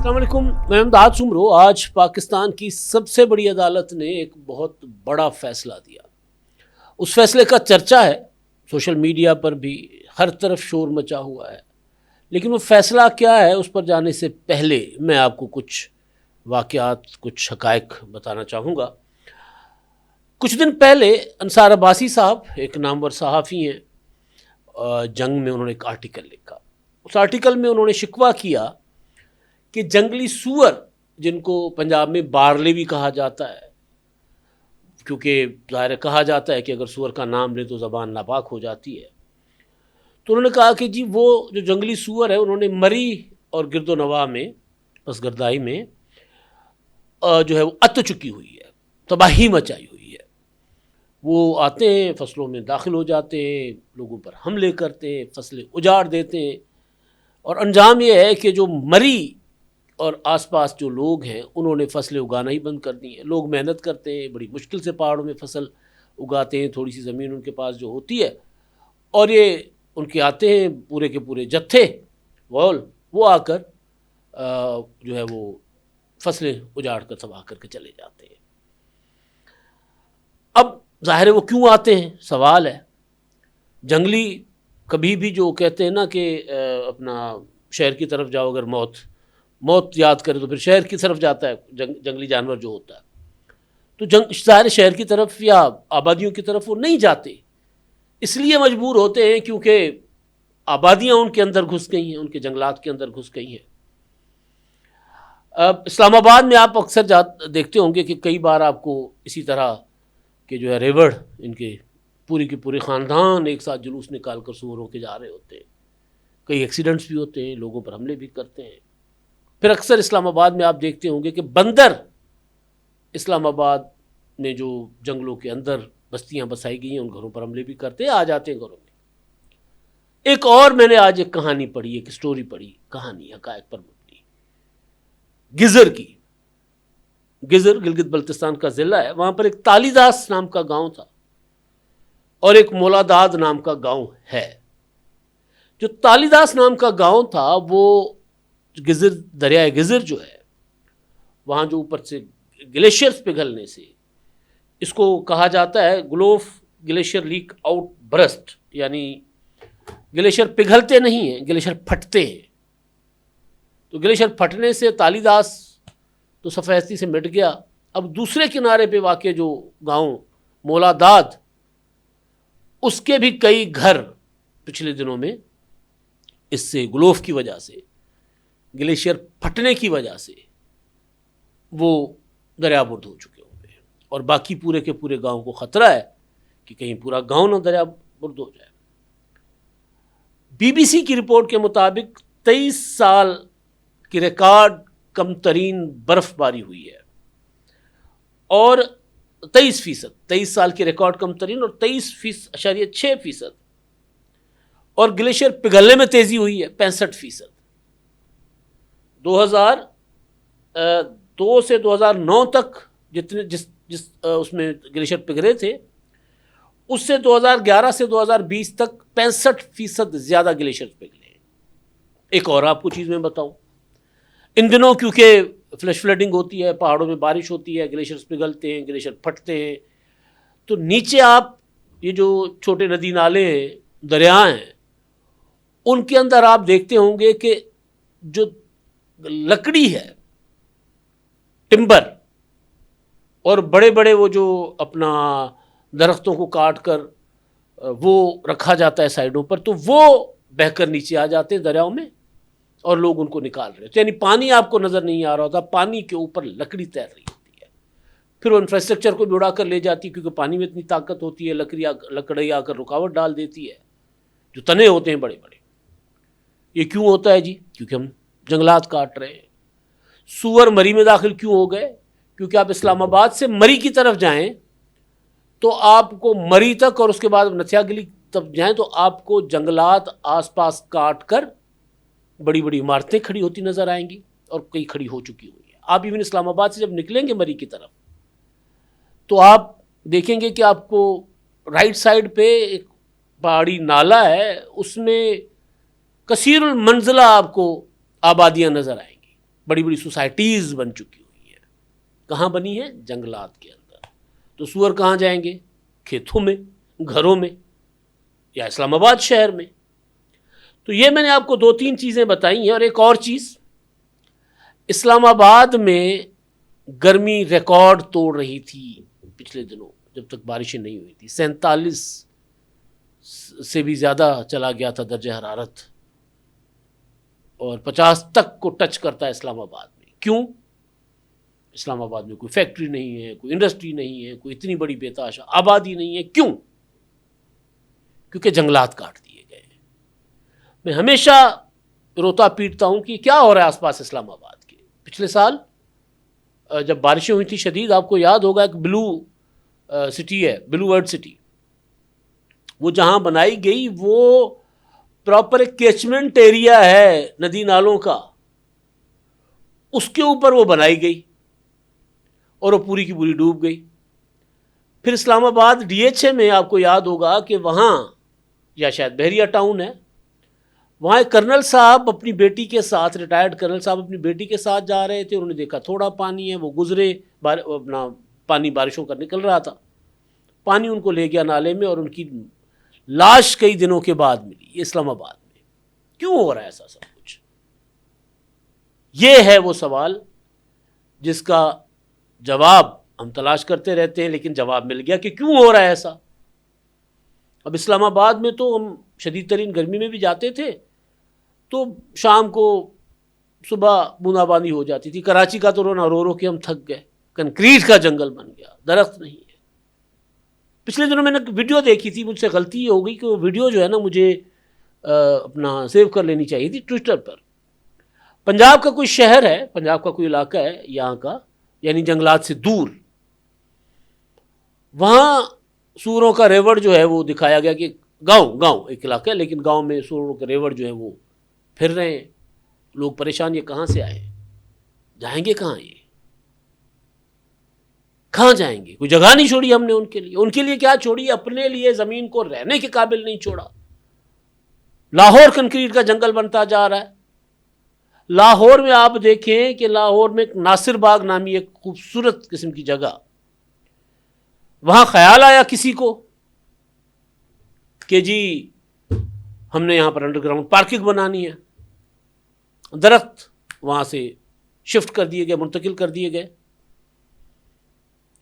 अस्सलाम वालेकुम, मैं इमदाद सुमरो। आज पाकिस्तान की सबसे बड़ी अदालत ने एक बहुत बड़ा फ़ैसला दिया। उस फैसले का चर्चा है, सोशल मीडिया पर भी हर तरफ शोर मचा हुआ है। लेकिन वो फ़ैसला क्या है, उस पर जाने से पहले मैं आपको कुछ वाक़यात, कुछ हक़ाइक़ बताना चाहूँगा। कुछ दिन पहले अंसार अब्बासी साहब, एक नामवर सहाफ़ी हैं, जंग में उन्होंने एक आर्टिकल लिखा। उस आर्टिकल में उन्होंने शिकवा किया कि जंगली सूअर, जिनको पंजाब में बारले भी कहा जाता है, क्योंकि ज़ाहिर कहा जाता है कि अगर सूअर का नाम ले तो ज़बान नापाक हो जाती है, तो उन्होंने कहा कि जी वो जो जंगली सूअर है, उन्होंने मरी और गिरदो नवा में, पसगरदाई में जो है वो अत चुकी हुई है, तबाही मचाई हुई है। वो आते हैं, फसलों में दाखिल हो जाते हैं, लोगों पर हमले करते हैं, फसलें उजाड़ देते हैं, और अंजाम ये है कि जो मरी और आसपास जो लोग हैं उन्होंने फसलें उगाना ही बंद कर दी हैं। लोग मेहनत करते हैं, बड़ी मुश्किल से पहाड़ों में फसल उगाते हैं, थोड़ी सी ज़मीन उनके पास जो होती है, और ये उनके आते हैं पूरे के पूरे जत्थे वो आकर जो है वो फसलें उजाड़ कर तबाह करके चले जाते हैं। अब ज़ाहिर है वो क्यों आते हैं, सवाल है। जंगली कभी भी जो कहते हैं ना कि अपना शहर की तरफ जाओ, अगर मौत याद करे तो फिर शहर की तरफ जाता है जंगली जानवर जो होता है। तो ज़ाहिर शहर की तरफ या आबादियों की तरफ वो नहीं जाते, इसलिए मजबूर होते हैं क्योंकि आबादियाँ उनके अंदर घुस गई हैं, उनके जंगलात के अंदर घुस गई हैं। अब इस्लामाबाद में आप अक्सर देखते होंगे कि कई बार आपको इसी तरह के जो है रेवड़, इनके पूरी के पूरे ख़ानदान एक साथ जुलूस निकाल कर सूअर होके जा रहे होते हैं। कई एक्सीडेंट्स भी होते हैं, लोगों पर हमले भी करते हैं। फिर अक्सर इस्लामाबाद में आप देखते होंगे कि बंदर, इस्लामाबाद में जो जंगलों के अंदर बस्तियां बसाई गई हैं, उन घरों पर हमले भी करते हैं, आ जाते हैं घरों में। एक और मैंने आज एक कहानी पढ़ी, एक स्टोरी पढ़ी, कहानी हकायत पर मबनी, गिजर की। गिजर गिलगित बल्तिस्तान का ज़िला है। वहां पर एक तालीदास नाम का गांव था और एक मोलादाद नाम का गांव है। जो तालीदास नाम का गांव था, वो गिजर, दरियाए गिजर जो है, वहाँ जो ऊपर से ग्लेशियर्स पिघलने से, इसको कहा जाता है ग्लोफ ग्लेशियर लीक आउट बरस्ट, यानी ग्लेशियर पिघलते नहीं हैं, ग्लेशियर फटते हैं। तो ग्लेशियर फटने से तालीदास तो सफ़ेदी से मिट गया। अब दूसरे किनारे पे वाक़े जो गांव मोलादाद, उसके भी कई घर पिछले दिनों में इससे ग्लोफ की वजह से, ग्लेशियर फटने की वजह से वो दरियाबुर्द हो चुके होंगे, और बाकी पूरे के पूरे गांव को ख़तरा है कि कहीं पूरा गांव ना दरियाबुर्द हो जाए। बीबीसी की रिपोर्ट के मुताबिक 23 साल की रिकॉर्ड कम तरीन बर्फबारी हुई है, और 23 साल की रिकॉर्ड कम तरीन और 23.6%, और ग्लेशियर पिघलने में तेज़ी हुई है 65%। 2002 से 2009 तक जिस उसमें ग्लेशियर पिघले थे, उससे 2011 से 2020 तक 65% ज़्यादा ग्लेशियर पिघले। एक और आपको चीज़ मैं बताऊं, इन दिनों क्योंकि फ्लैश फ्लडिंग होती है, पहाड़ों में बारिश होती है, ग्लेशियर्स पिघलते हैं, ग्लेशियर फटते हैं, तो नीचे आप ये जो छोटे नदी नाले हैं, दरिया हैं, उनके अंदर आप देखते होंगे कि जो लकड़ी है, टिम्बर, और बड़े बड़े वो जो अपना दरख्तों को काट कर वो रखा जाता है साइडों पर, तो वो बहकर नीचे आ जाते हैं दरियाओं में, और लोग उनको निकाल रहे थे। यानी पानी आपको नज़र नहीं आ रहा होता, पानी के ऊपर लकड़ी तैर रही होती है। फिर वो इंफ्रास्ट्रक्चर को भी उड़ा कर ले जाती है, क्योंकि पानी में इतनी ताकत होती है, लकड़ी आकर रुकावट डाल देती है, जो तने होते हैं बड़े बड़े। ये क्यों होता है जी? क्योंकि हम जंगलात काट रहे हैं। सूअर मरी में दाखिल क्यों हो गए? क्योंकि आप इस्लामाबाद से मरी की तरफ जाएं तो आपको मरी तक, और उसके बाद नथियागली तक जाएं तो आपको जंगलात आसपास काट कर बड़ी बड़ी इमारतें खड़ी होती नजर आएंगी, और कई खड़ी हो चुकी हुई है। आप इवन इस्लामाबाद से जब निकलेंगे मरी की तरफ, तो आप देखेंगे कि आपको राइट साइड पे एक पहाड़ी नाला है, उसमें कसीरुल मंजिला आपको आबादियां नजर आएंगी। बड़ी बड़ी सोसाइटीज़ बन चुकी हुई हैं। कहाँ बनी है? जंगलात के अंदर। तो सूअर कहाँ जाएंगे? खेतों में, घरों में, या इस्लामाबाद शहर में। तो ये मैंने आपको 2-3 चीज़ें बताई हैं। और एक और चीज़, इस्लामाबाद में गर्मी रिकॉर्ड तोड़ रही थी पिछले दिनों, जब तक बारिशें नहीं हुई थी। 47 से भी ज़्यादा चला गया था दर्जा हरारत, और 50 तक को टच करता है इस्लामाबाद में। क्यों? इस्लामाबाद में कोई फैक्ट्री नहीं है, कोई इंडस्ट्री नहीं है, कोई इतनी बड़ी बेताशा आबादी नहीं है। क्यों? क्योंकि जंगलात काट दिए गए। मैं हमेशा रोता पीटता हूं कि क्या हो रहा है आसपास इस्लामाबाद के। पिछले साल जब बारिशें हुई थी शदीद, आपको याद होगा एक ब्लू सिटी है, ब्लू वर्ल्ड सिटी, वो जहां बनाई गई वो प्रॉपर एक कैचमेंट एरिया है नदी नालों का, उसके ऊपर वो बनाई गई और वो पूरी की पूरी डूब गई। फिर इस्लामाबाद डीएचए में आपको याद होगा कि वहाँ, या शायद बहरिया टाउन है, वहाँ एक कर्नल साहब अपनी बेटी के साथ, रिटायर्ड कर्नल साहब अपनी बेटी के साथ जा रहे थे। उन्होंने देखा थोड़ा पानी है, वो गुजरे, अपना पानी बारिशों का निकल रहा था, पानी उनको ले गया नाले में और उनकी लाश कई दिनों के बाद मिली। इस्लामाबाद में क्यों हो रहा है ऐसा सब कुछ? ये है वो सवाल जिसका जवाब हम तलाश करते रहते हैं, लेकिन जवाब मिल गया कि क्यों हो रहा है ऐसा। अब इस्लामाबाद में तो हम शदीद तरीन गर्मी में भी जाते थे तो शाम को सुबह बूंदाबांदी हो जाती थी। कराची का तो रोना रो रो के हम थक गए, कंक्रीट का जंगल बन गया, दरख्त नहीं है। पिछले दिनों मैंने वीडियो देखी थी, मुझसे गलती हो गई कि वो वीडियो जो है ना, मुझे अपना सेव कर लेनी चाहिए थी ट्विटर पर। पंजाब का कोई शहर है, पंजाब का कोई इलाका है यहाँ का, यानी जंगलात से दूर, वहाँ सूरों का रेवड़ जो है वो दिखाया गया कि गांव एक इलाका है, लेकिन गांव में सूरों के रेवड़ जो है वो फिर रहे हैं। लोग परेशान, ये कहाँ से आए, जाएंगे कहाँ, ये कहाँ जाएंगे? कोई जगह नहीं छोड़ी हमने उनके लिए। उनके लिए क्या छोड़ी? अपने लिए ज़मीन को रहने के काबिल नहीं छोड़ा। लाहौर कंक्रीट का जंगल बनता जा रहा है। लाहौर में आप देखें कि लाहौर में नासिर बाग नामी एक खूबसूरत किस्म की जगह, वहां ख्याल आया किसी को कि जी हमने यहां पर अंडरग्राउंड पार्किंग बनानी है। दरख्त वहां से शिफ्ट कर दिए गए, मुंतकिल कर दिए गए,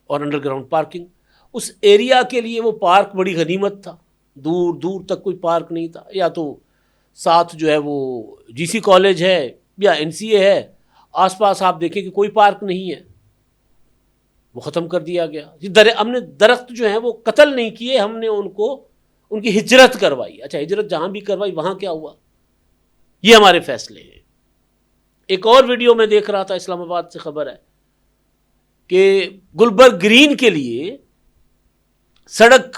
और अंडरग्राउंड पार्किंग। उस एरिया के लिए वो पार्क बड़ी गनीमत था। दूर दूर तक कोई पार्क नहीं था। या तो साथ जो है वो जीसी कॉलेज है या एनसीए है, आसपास आप देखें कि कोई पार्क नहीं है, वो ख़त्म कर दिया गया। हमने दरख्त जो है वो कत्ल नहीं किए, हमने उनको उनकी हिजरत करवाई। अच्छा, हिजरत जहाँ भी करवाई वहाँ क्या हुआ? ये हमारे फैसले हैं। एक और वीडियो में देख रहा था, इस्लामाबाद से खबर है कि गुलबर्ग ग्रीन के लिए सड़क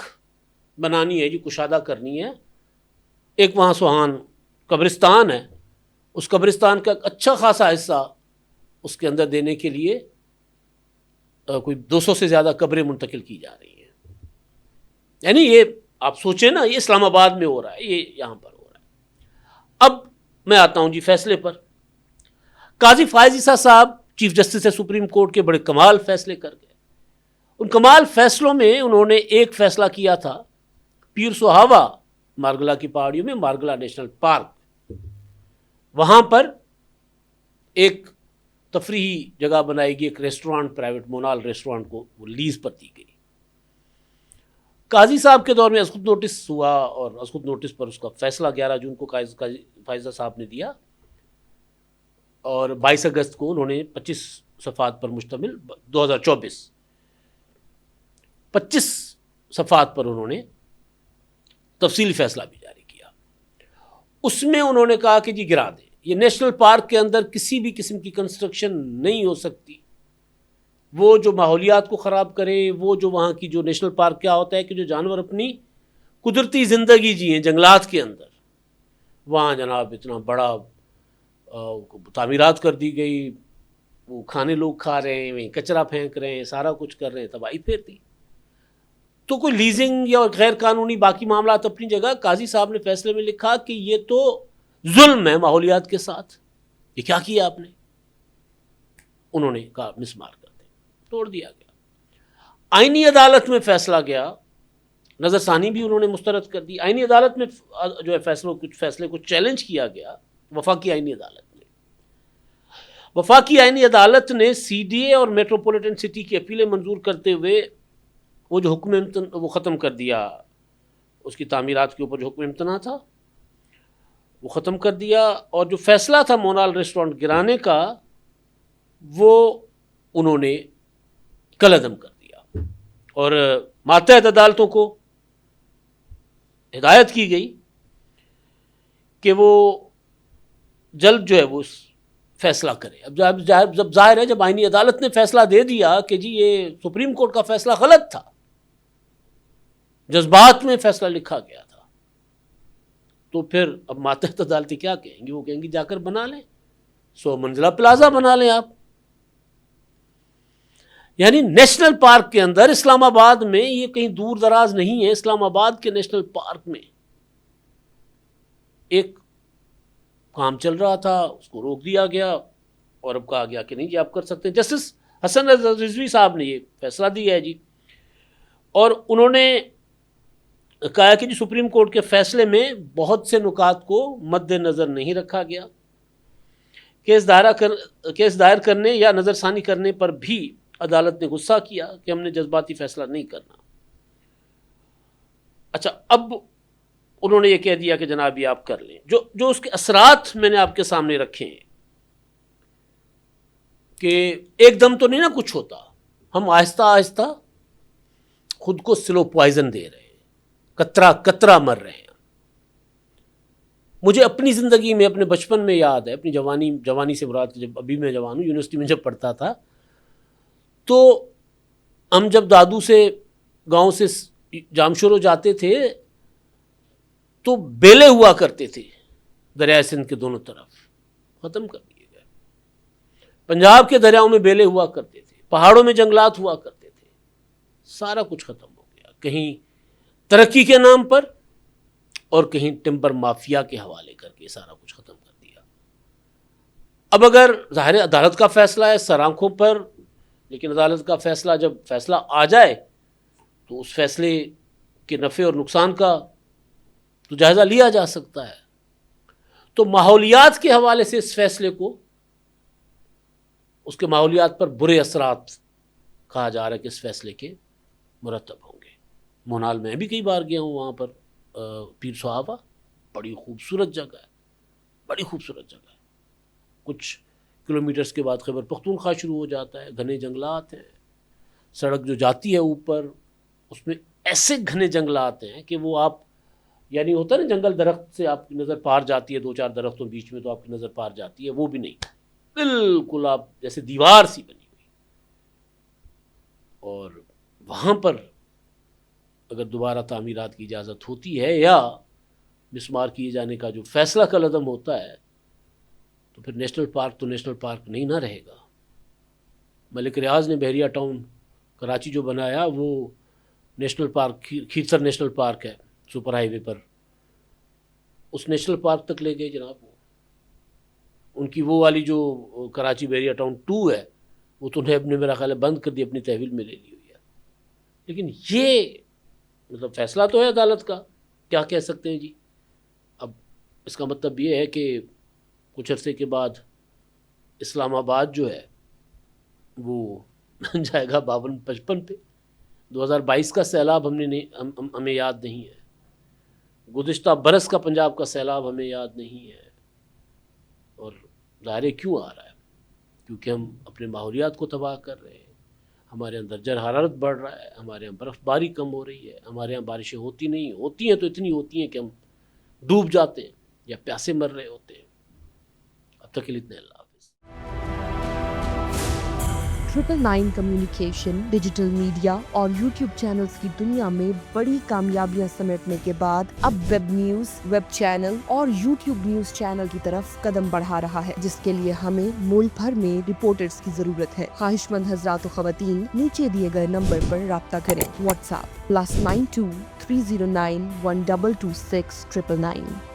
बनानी है जी, कुशादा करनी है। एक वहाँ सुहान कब्रिस्तान है, उस कब्रिस्तान का अच्छा खासा हिस्सा उसके अंदर देने के लिए कोई 200 से ज़्यादा कब्रें मुंतकिल की जा रही हैं। यानी ये आप सोचें ना, ये इस्लामाबाद में हो रहा है, ये यहाँ पर हो रहा है। अब मैं आता हूँ जी फैसले पर। काजी फायज ईसा साहब चीफ जस्टिस है सुप्रीम कोर्ट के, बड़े कमाल फैसले कर गए। उन कमाल फैसलों में उन्होंने एक फैसला किया था, पीर सुहावा मारगला की पहाड़ियों में मारगला नेशनल पार्क, वहाँ पर एक तफरीही जगह बनाएगी, एक रेस्टोरेंट, प्राइवेट मोनाल रेस्टोरेंट को वो लीज पर दी गई। काजी साहब के दौर में असखुद नोटिस हुआ और असखुद नोटिस पर उसका फैसला 11 जून को काजी फायजा साहब ने दिया और 22 अगस्त को उन्होंने 25 सफ़ात पर मुश्तमिल 2024 25 सफ़ात पर उन्होंने तफसीली फैसला भी जारी किया। उसमें उन्होंने कहा कि जी गिरा दें, ये नेशनल पार्क के अंदर किसी भी किस्म की कंस्ट्रक्शन नहीं हो सकती, वो जो माहौलियात को ख़राब करे, वो जो वहाँ की जो नेशनल पार्क क्या होता है कि जो जानवर अपनी कुदरती ज़िंदगी जिए जंगलात के अंदर, वहाँ जनाब इतना बड़ा तामीरात कर दी गई, वो खाने लोग खा रहे हैं, वहीं कचरा फेंक रहे हैं, सारा कुछ कर रहे हैं, तबाही फेर दी। तो कोई लीजिंग या गैर कानूनी बाकी मामला अपनी जगह, काजी साहब ने फैसले में लिखा कि ये तो जुल्म है माहौलियात के साथ, ये क्या किया आपने? उन्होंने कहा मिसमार कर दें, तोड़ दिया गया। आईनी अदालत में फैसला गया, नज़रसानी भी उन्होंने मुस्तरद कर दी। आईनी अदालत में जो है कुछ फैसले को चैलेंज किया गया वफाकी आईनी अदालत में। वफाकी आईनी अदालत ने CDA और मेट्रोपॉलिटन सिटी की अपीलें मंजूर करते हुए वो जो हुक्म वो ख़त्म कर दिया, उसकी तामीरात के ऊपर जो हुक्म इम्तना था वो ख़त्म कर दिया, और जो फैसला था मोनाल रेस्टोरेंट गिराने का वो उन्होंने कलअदम कर दिया। और मातहत अदालतों को हिदायत की गई कि वो जल्द जो है वो फैसला करे। अब जब जाहिर है जब आईनी अदालत ने फैसला दे दिया कि जी ये सुप्रीम कोर्ट का फैसला गलत था, जज्बात में फैसला लिखा गया था, तो फिर अब मातहत अदालतें क्या कहेंगी? वो कहेंगी जाकर बना लें, 100 मंजिला प्लाजा बना लें आप। यानी नेशनल पार्क के अंदर, इस्लामाबाद में, ये कहीं दूर दराज नहीं है, इस्लामाबाद के नेशनल पार्क में एक काम चल रहा था, उसको रोक दिया गया और अब कहा गया कि नहीं जी आप कर सकते हैं। जस्टिस हसन रिजवी साहब ने ये फैसला दिया है जी, और उन्होंने कहा कि जी सुप्रीम कोर्ट के फैसले में बहुत से नुकात को मद्देनज़र नहीं रखा गया। केस दायर करने या नज़रसानी करने पर भी अदालत ने गुस्सा किया कि हमने जज्बाती फैसला नहीं करना। अच्छा, अब उन्होंने ये कह दिया कि जनाब ये आप कर लें। जो उसके असरात मैंने आपके सामने रखे हैं कि एकदम तो नहीं ना कुछ होता, हम आहिस्ता आहिस्ता खुद को स्लो पॉइजन दे रहे हैं, कतरा कतरा मर रहे हैं। मुझे अपनी ज़िंदगी में, अपने बचपन में याद है, अपनी जवानी से मुराद, जब अभी मैं जवान हूँ, यूनिवर्सिटी में जब पढ़ता था, तो हम जब दादू से गांव से जामशोरो जाते थे तो बेले हुआ करते थे दरिया सिंध के दोनों तरफ, ख़त्म कर दिए गए। पंजाब के दरियाओं में बेले हुआ करते थे, पहाड़ों में जंगलात हुआ करते थे, सारा कुछ ख़त्म हो गया, कहीं तरक्की के नाम पर और कहीं टिम्बर माफिया के हवाले करके सारा कुछ ख़त्म कर दिया। अब अगर ज़ाहिर अदालत का फ़ैसला है सर आंखों पर, लेकिन अदालत का फ़ैसला जब फ़ैसला आ जाए तो उस फैसले के नफ़े और नुकसान का तो जायज़ा लिया जा सकता है। तो माहौलियात के हवाले से इस फैसले को, उसके माहौलियात पर बुरे असरात कहा जा रहा है कि इस फैसले के मुरतब होंगे। मोनाल में भी कई बार गया हूँ, वहाँ पर पीर सुहावा बड़ी खूबसूरत जगह है, बड़ी खूबसूरत जगह है। कुछ किलोमीटर्स के बाद खैबर पख्तूनख्वा शुरू हो जाता है, घने जंगलात हैं, सड़क जो जाती है ऊपर उसमें ऐसे घने जंगलात हैं कि वो आप, यानी होता है ना जंगल दरख्त से आपकी नज़र पार जाती है, 2-4 दरख्तों बीच में तो आपकी नज़र पार जाती है, वो भी नहीं, बिल्कुल आप जैसे दीवार सी बनी हुई। और वहाँ पर अगर दोबारा तामीरात की इजाज़त होती है या मिसमार किए जाने का जो फैसला कलअदम होता है, तो फिर नेशनल पार्क तो नेशनल पार्क नहीं ना रहेगा। मलिक रियाज ने बहरिया टाउन कराची जो बनाया वो नेशनल पार्क, खीरसर नेशनल पार्क है सुपर हाईवे पर, उस नेशनल पार्क तक ले गए जनाब। उनकी वो वाली जो कराची बहरिया टाउन 2 है वो तो उन्हें अपने मेरा ख्याल है बंद कर दी, अपनी तहवील में ले ली हुई है। लेकिन ये मतलब फ़ैसला तो है अदालत का, क्या कह सकते हैं जी। अब इसका मतलब ये है कि कुछ अरसे के बाद इस्लामाबाद जो है वो जाएगा 52-55 पे। 2022 का सैलाब हमें याद नहीं है, गुज़िश्ता बरस का पंजाब का सैलाब हमें याद नहीं है। और ज़ाहिर क्यों आ रहा है? क्योंकि हम अपने माहौलियात को तबाह कर रहे हैं, हमारे अंदर जर हरारत बढ़ रहा है, हमारे यहाँ बर्फ़बारी कम हो रही है, हमारे यहाँ बारिशें होती नहीं, होती हैं तो इतनी होती हैं कि हम डूब जाते हैं या प्यासे मर रहे होते हैं। अब तक के लिए इतने, अल्लाह हाफ़िज़। 999 कम्युनिकेशन, डिजिटल मीडिया और यूट्यूब चैनल्स की दुनिया में बड़ी कामयाबियां समेटने के बाद अब वेब न्यूज, वेब चैनल और यूट्यूब न्यूज चैनल की तरफ कदम बढ़ा रहा है, जिसके लिए हमें मुल्क भर में रिपोर्टर्स की जरूरत है। ख्वाहिशमंद हजरात व ख़वातीन नीचे दिए गए नंबर पर राब्ता करें। व्हाट्सएप +92 309 1226 999।